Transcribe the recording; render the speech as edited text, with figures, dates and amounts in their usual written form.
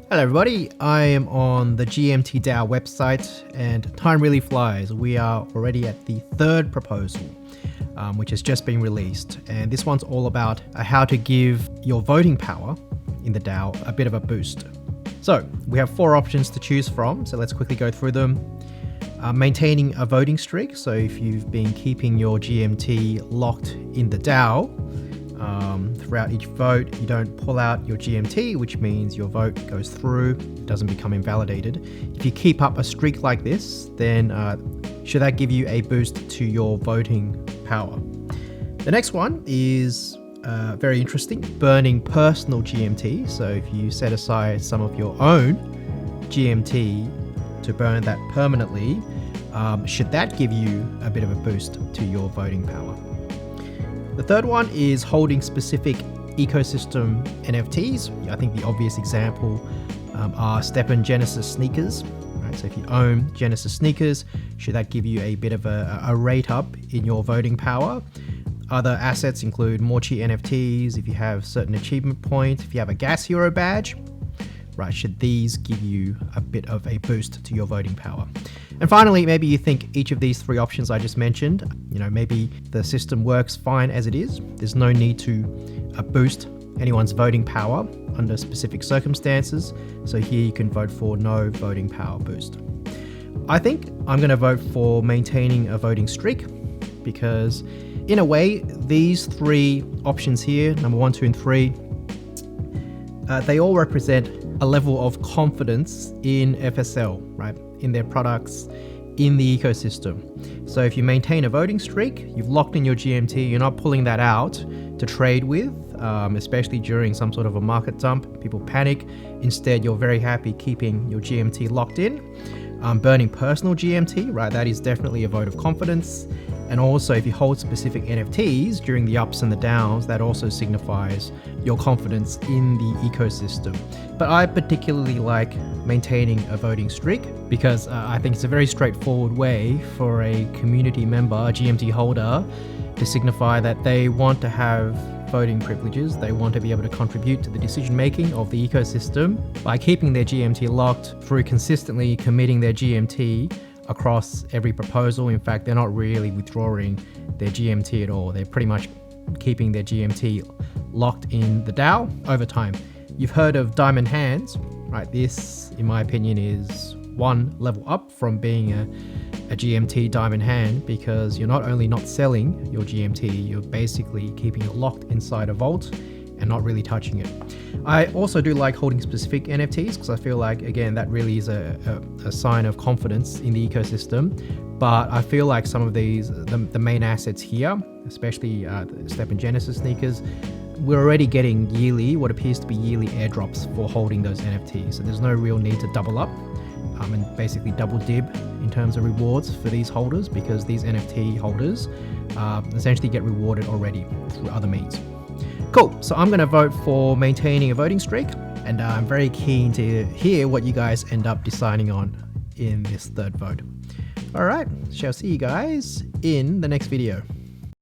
Hello everybody, I am on the GMT DAO website and time really flies. We are already at the third proposal, which has just been released. And this one's all about how to give your voting power in the DAO a bit of a boost. So we have 4 options to choose from, so let's quickly go through them. Maintaining a voting streak, so if you've been keeping your GMT locked in the DAO, throughout each vote, you don't pull out your GMT, which means your vote goes through, it doesn't become invalidated. If you keep up a streak like this, then should that give you a boost to your voting power? The next one is very interesting, burning personal GMT. So if you set aside some of your own GMT to burn that permanently, should that give you a bit of a boost to your voting power? The third one is holding specific ecosystem NFTs. I think the obvious example are stepn Genesis sneakers. Right? So if you own Genesis sneakers, should that give you a bit of a rate up in your voting power? Other assets include Mooarrrr NFTs, if you have certain achievement points, if you have a gas hero badge, right, should these give you a bit of a boost to your voting power? And finally, maybe you think each of these 3 options I just mentioned, maybe the system works fine as it is. There's no need to boost anyone's voting power under specific circumstances. So here you can vote for no voting power boost. I think I'm going to vote for maintaining a voting streak because in a way, these 3 options here, number 1, 2, and 3, they all represent a level of confidence in FSL, right? In their products, in the ecosystem. So if you maintain a voting streak, you've locked in your GMT, you're not pulling that out to trade with, especially during some sort of a market dump, people panic. Instead, you're very happy keeping your GMT locked in. Burning personal GMT, right? That is definitely a vote of confidence. And also if you hold specific NFTs during the ups and the downs, that also signifies your confidence in the ecosystem. But I particularly like maintaining a voting streak because I think it's a very straightforward way for a community member, a GMT holder, to signify that they want to have voting privileges. They want to be able to contribute to the decision making of the ecosystem by keeping their GMT locked through consistently committing their GMT across every proposal. In fact, they're not really withdrawing their GMT at all. They're pretty much keeping their GMT locked in the DAO over time. You've heard of diamond hands, right? This, in my opinion, is one level up from being a GMT diamond hand because you're not only not selling your GMT, you're basically keeping it locked inside a vault and not really touching it. I also do like holding specific NFTs because I feel like, again, that really is a sign of confidence in the ecosystem. But I feel like some of these, the main assets here, especially the stepn Genesis sneakers, we're already getting yearly, what appears to be yearly airdrops for holding those NFTs. So there's no real need to double up and basically double dib in terms of rewards for these holders because these NFT holders essentially get rewarded already through other means. Cool, so I'm going to vote for maintaining a voting streak, and I'm very keen to hear what you guys end up deciding on in this third vote. Alright, shall see you guys in the next video.